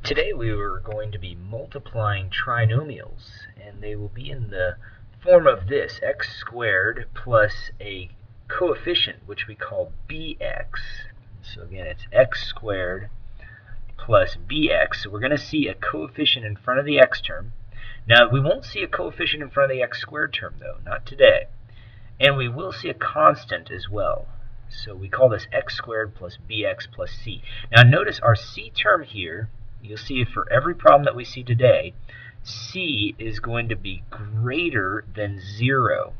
Today we are going to be multiplying trinomials, and they will be in the form of this: x squared plus a coefficient, which we call bx. So again, it's x squared plus bx. So we're going to see a coefficient in front of the x term. Now, we won't see a coefficient in front of the x squared term, though, not today. And we will see a constant as well. So we call this x squared plus bx plus c. Now notice our c term here, you'll see for every problem that we see today, c is going to be greater than 0.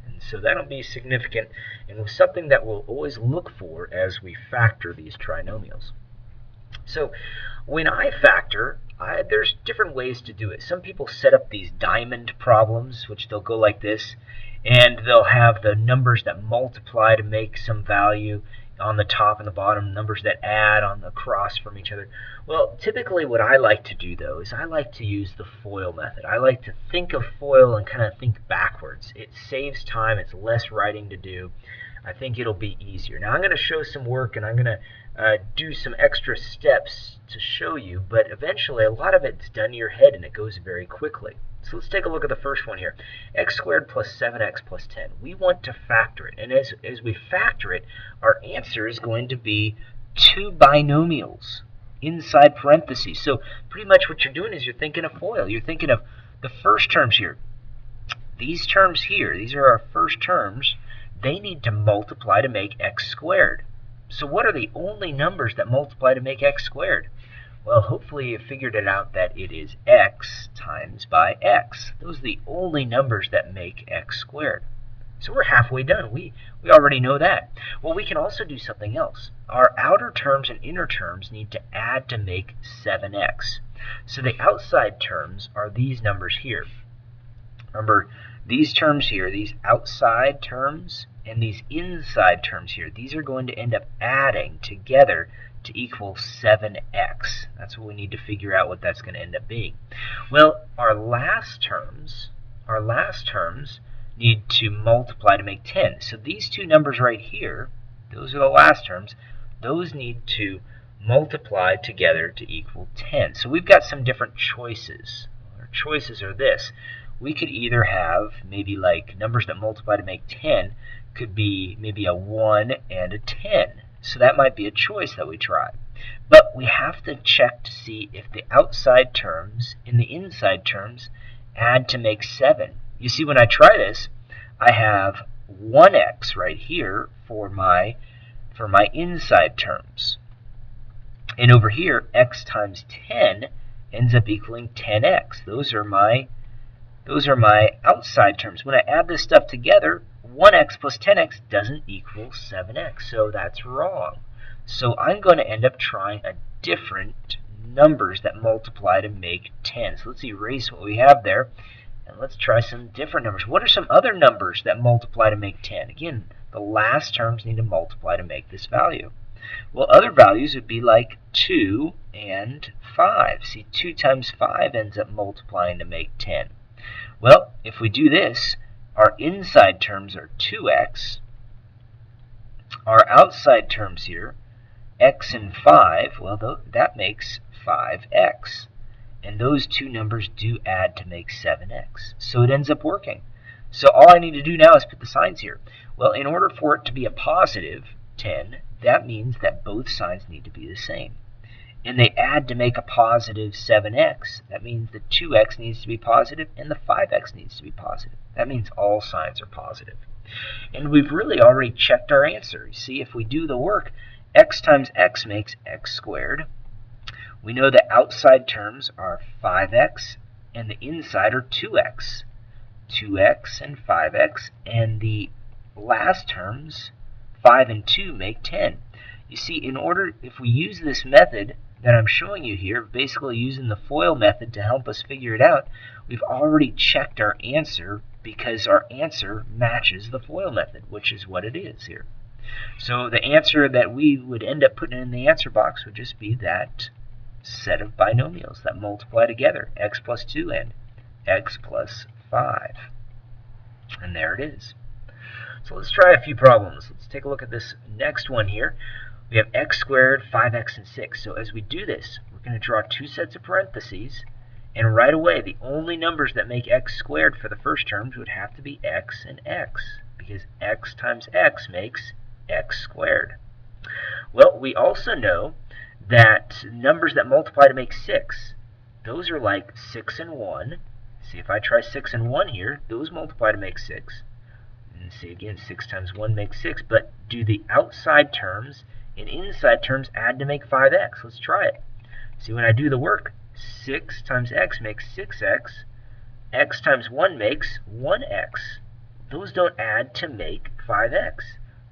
And so that'll be significant and something that we'll always look for as we factor these trinomials. So when I factor, there's different ways to do it. Some people set up these diamond problems, which they'll go like this, and they'll have the numbers that multiply to make some value on the top and the bottom, numbers that add on the across from each other. Well, typically what I like to do, though, is I like to use the FOIL method. I like to think of FOIL and kind of think backwards. It saves time. It's less writing to do. I think it'll be easier. Now I'm going to show some work, and I'm going to do some extra steps to show you, but eventually a lot of it's done in your head and it goes very quickly. So let's take a look at the first one here. X squared plus 7x plus 10. We want to factor it, and as we factor it, our answer is going to be two binomials inside parentheses. So pretty much what you're doing is you're thinking of FOIL. You're thinking of the first terms here. These terms here, these are our first terms. They need to multiply to make x squared. So what are the only numbers that multiply to make x squared? Well, hopefully you figured it out that it is x times by x. Those are the only numbers that make x squared. So we're halfway done. We already know that. Well, we can also do something else. Our outer terms and inner terms need to add to make 7x. So the outside terms are these numbers here. Remember, these terms here, these outside terms and these inside terms here, these are going to end up adding together to equal 7x. That's what we need to figure out what that's going to end up being. Well, our last terms need to multiply to make 10. So these two numbers right here, those are the last terms, those need to multiply together to equal 10. So we've got some different choices. Our choices are this. We could either have maybe like numbers that multiply to make 10 could be maybe a 1 and a 10. So that might be a choice that we try. But we have to check to see if the outside terms and the inside terms add to make 7. You see, when I try this, I have 1x right here for my inside terms. And over here, x times 10 ends up equaling 10x. Those are my outside terms. When I add this stuff together, 1x plus 10x doesn't equal 7x, so that's wrong. So I'm going to end up trying a different numbers that multiply to make 10. So let's erase what we have there, and let's try some different numbers. What are some other numbers that multiply to make 10? Again, the last terms need to multiply to make this value. Well, other values would be like 2 and 5. See, 2 times 5 ends up multiplying to make 10. Well, if we do this, our inside terms are 2x. Our outside terms here, x and 5, well, that makes 5x. And those two numbers do add to make 7x. So it ends up working. So all I need to do now is put the signs here. Well, in order for it to be a positive 10, that means that both signs need to be the same. And they add to make a positive 7x. That means the 2x needs to be positive and the 5x needs to be positive. That means all signs are positive. And we've really already checked our answer. You see, if we do the work, x times x makes x squared. We know the outside terms are 5x and the inside are 2x. 2x and 5x, and the last terms, 5 and 2, make 10. You see, if we use this method that I'm showing you here, basically using the FOIL method to help us figure it out, we've already checked our answer because our answer matches the FOIL method, which is what it is here. So the answer that we would end up putting in the answer box would just be that set of binomials that multiply together, x plus 2 and x plus 5. And there it is. So let's try a few problems. Let's take a look at this next one here. We have x squared, 5x, and 6. So as we do this, we're going to draw two sets of parentheses, and right away the only numbers that make x squared for the first terms would have to be x and x, because x times x makes x squared. Well, we also know that numbers that multiply to make 6, those are like 6 and 1. See, if I try 6 and 1 here, those multiply to make 6. And see, again, 6 times 1 makes 6. But do the outside terms and inside terms add to make 5x? Let's try it. See, when I do the work, 6 times x makes 6x. X times 1 makes 1x. Those don't add to make 5x.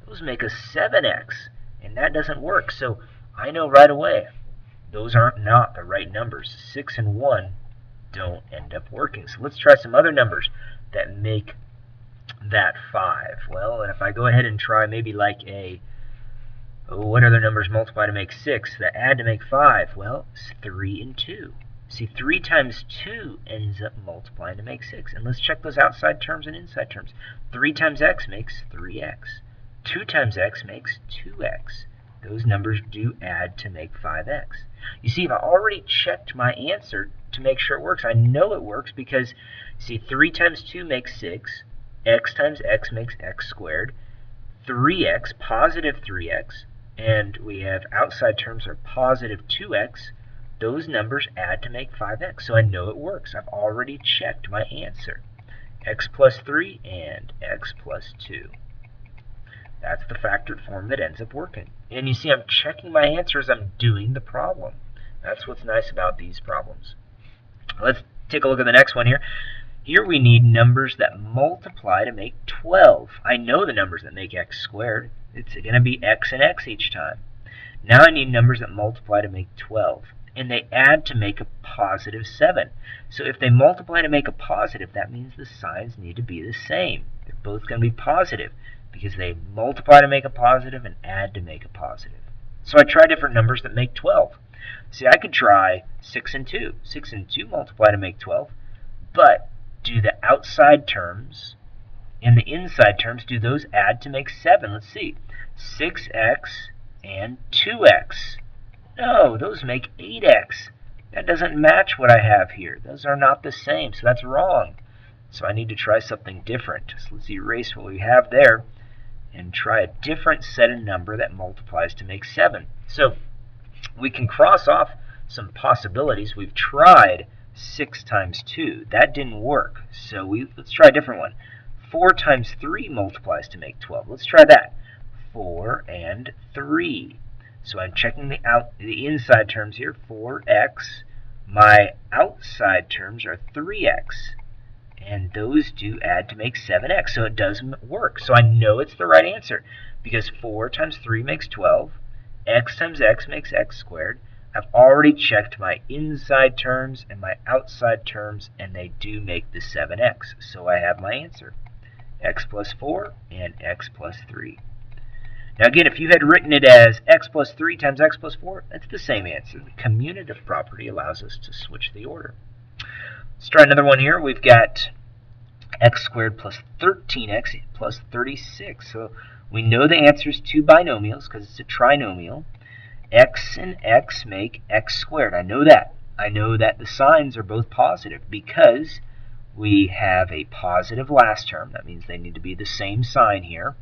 Those make a 7x. And that doesn't work. So I know right away those aren't not the right numbers. 6 and 1 don't end up working. So let's try some other numbers that make that 5. Well, and if I go ahead and try maybe like what other numbers multiply to make 6 that add to make 5? Well, it's 3 and 2. See, 3 times 2 ends up multiplying to make 6. And let's check those outside terms and inside terms. 3 times x makes 3x. 2 times x makes 2x. Those numbers do add to make 5x. You see, I've already checked my answer to make sure it works. I know it works because, see, 3 times 2 makes 6. X times x makes x squared. 3x, positive 3x. And we have outside terms are positive 2x. Those numbers add to make 5x. So I know it works. I've already checked my answer. X plus 3 and x plus 2. That's the factored form that ends up working. And you see, I'm checking my answer as I'm doing the problem. That's what's nice about these problems. Let's take a look at the next one here. Here we need numbers that multiply to make 12. I know the numbers that make x squared. It's going to be x and x each time. Now I need numbers that multiply to make 12. And they add to make a positive 7. So if they multiply to make a positive, that means the signs need to be the same. They're both going to be positive, because they multiply to make a positive and add to make a positive. So I try different numbers that make 12. See, I could try 6 and 2. 6 and 2 multiply to make 12. But do the outside terms and the inside terms, do those add to make 7? Let's see. 6x and 2x. No, those make 8x. That doesn't match what I have here. Those are not the same, so that's wrong. So I need to try something different. So let's erase what we have there and try a different set of number that multiplies to make 7. So we can cross off some possibilities. We've tried 6 times 2. That didn't work. So let's try a different one. 4 times 3 multiplies to make 12. Let's try that. 4 and 3. So I'm checking the inside terms here, 4x. My outside terms are 3x. And those do add to make 7x, so it does work. So I know it's the right answer, because 4 times 3 makes 12. X times x makes x squared. I've already checked my inside terms and my outside terms, and they do make the 7x. So I have my answer, x plus 4 and x plus 3. Now again, if you had written it as x plus 3 times x plus 4, that's the same answer. The commutative property allows us to switch the order. Let's try another one here. We've got x squared plus 13x plus 36. So we know the answer is two binomials because it's a trinomial. X and x make x squared. I know that. I know that the signs are both positive because we have a positive last term. That means they need to be the same sign here.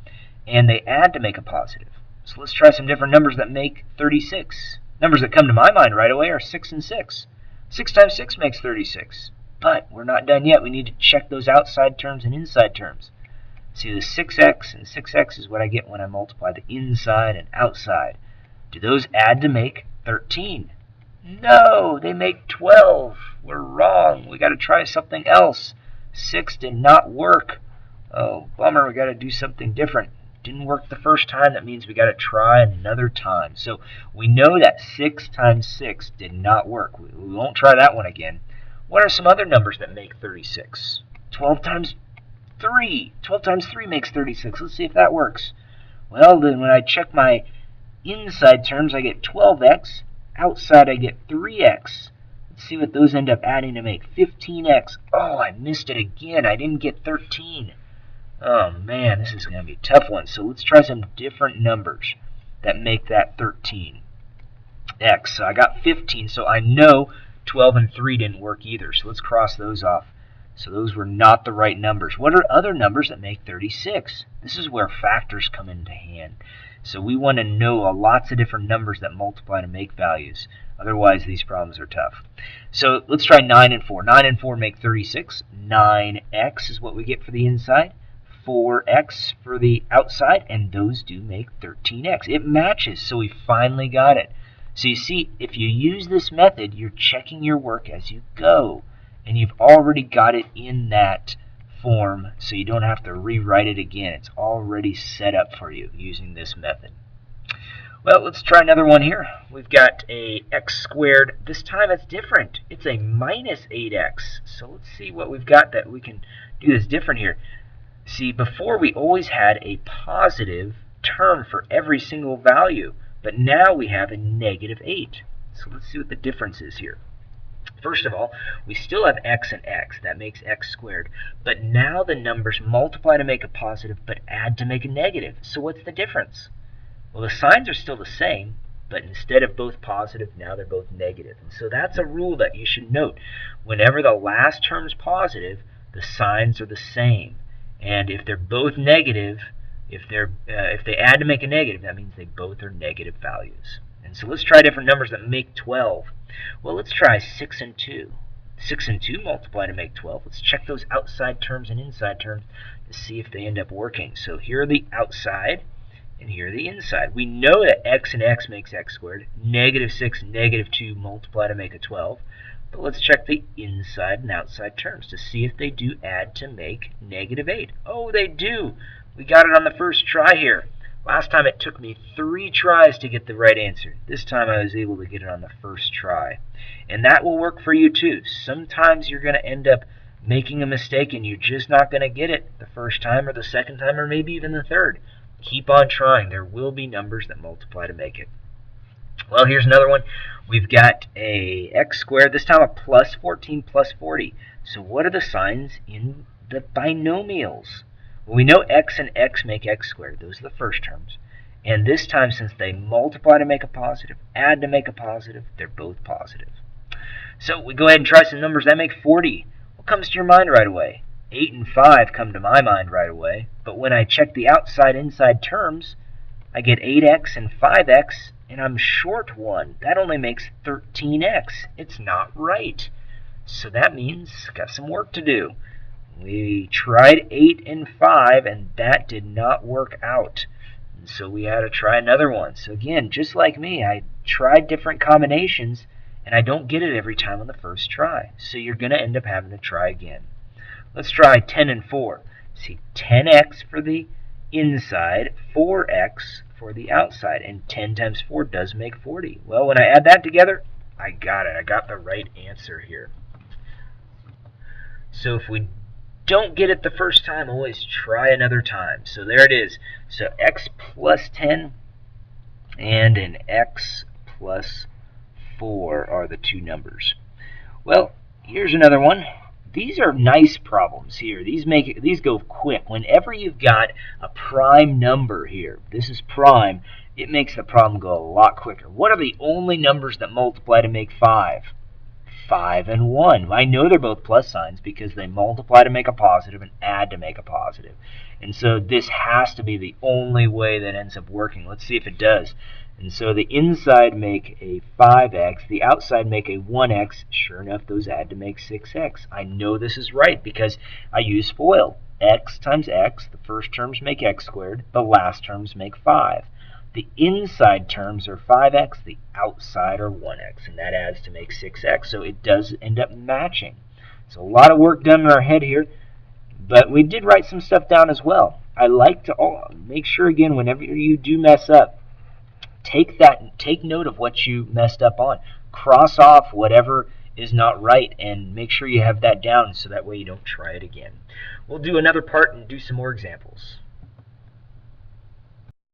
And they add to make a positive. So let's try some different numbers that make 36. Numbers that come to my mind right away are 6 and 6. 6 times 6 makes 36. But we're not done yet. We need to check those outside terms and inside terms. See, the 6x and 6x is what I get when I multiply the inside and outside. Do those add to make 13? No, they make 12. We're wrong. We got to try something else. 6 did not work. Oh, bummer. We got to do something different. Didn't work the first time. That means we got to try another time. So we know that 6 times 6 did not work. We won't try that one again. What are some other numbers that make 36? 12 times 3. 12 times 3 makes 36. Let's see if that works. Well, then when I check my inside terms, I get 12x. Outside, I get 3x. Let's see what those end up adding to make 15x. Oh, I missed it again. I didn't get 13. Oh, man, this is going to be a tough one. So let's try some different numbers that make that 13. x. So I got 15, so I know 12 and 3 didn't work either. So let's cross those off. So those were not the right numbers. What are other numbers that make 36? This is where factors come into hand. So we want to know lots of different numbers that multiply to make values. Otherwise, these problems are tough. So let's try 9 and 4. 9 and 4 make 36. 9x is what we get for the inside. 4x for the outside, and those do make 13x. It matches, so we finally got it. So you see, if you use this method, you're checking your work as you go, and you've already got it in that form, so you don't have to rewrite it again. It's already set up for you using this method. Well, let's try another one here. We've got a x squared. This time it's different. It's a minus 8x. So let's see what we've got that we can do this different here. See, before we always had a positive term for every single value, but now we have a negative 8. So let's see what the difference is here. First of all, we still have x and x. That makes x squared. But now the numbers multiply to make a positive, but add to make a negative. So what's the difference? Well, the signs are still the same, but instead of both positive, now they're both negative. And so that's a rule that you should note. Whenever the last term's positive, the signs are the same. And if they're both negative, if they add to make a negative, that means they both are negative values. And so let's try different numbers that make 12. Well, let's try 6 and 2. 6 and 2 multiply to make 12. Let's check those outside terms and inside terms to see if they end up working. So here are the outside, and here are the inside. We know that x and x makes x squared. Negative 6 and negative 2 multiply to make a 12. But let's check the inside and outside terms to see if they do add to make negative 8. Oh, they do. We got it on the first try here. Last time it took me 3 tries to get the right answer. This time I was able to get it on the first try. And that will work for you too. Sometimes you're going to end up making a mistake and you're just not going to get it the first time or the second time or maybe even the third. Keep on trying. There will be numbers that multiply to make it. Well, here's another one. We've got a x squared, this time a plus 14 plus 40. So what are the signs in the binomials? Well, we know x and x make x squared. Those are the first terms. And this time, since they multiply to make a positive, add to make a positive, they're both positive. So we go ahead and try some numbers that make 40. What comes to your mind right away? 8 and 5 come to my mind right away. But when I check the outside-inside terms, I get 8x and 5x, and I'm short 1. That only makes 13x. It's not right. So that means got some work to do. We tried 8 and 5, and that did not work out. And so we had to try another one. So again, just like me, I tried different combinations, and I don't get it every time on the first try. So you're going to end up having to try again. Let's try 10 and 4. See, 10x for the inside, 4x for the outside, and 10 times 4 does make 40. Well, when I add that together, I got it. I got the right answer here. So if we don't get it the first time, always try another time. So there it is. So x plus 10 and an x plus 4 are the two numbers. Well, here's another one. These are nice problems here. These go quick. Whenever you've got a prime number here, this is prime, it makes the problem go a lot quicker. What are the only numbers that multiply to make 5? 5 and 1. I know they're both plus signs because they multiply to make a positive and add to make a positive. And so this has to be the only way that ends up working. Let's see if it does. And so the inside make a 5x, the outside make a 1x. Sure enough, those add to make 6x. I know this is right because I use FOIL. X times x, the first terms make x squared, the last terms make 5. The inside terms are 5x, the outside are 1x, and that adds to make 6x. So it does end up matching. So a lot of work done in our head here, but we did write some stuff down as well. I like to make sure, again, whenever you do mess up, take note of what you messed up on. Cross off whatever is not right and make sure you have that down so that way you don't try it again. We'll do another part and do some more examples.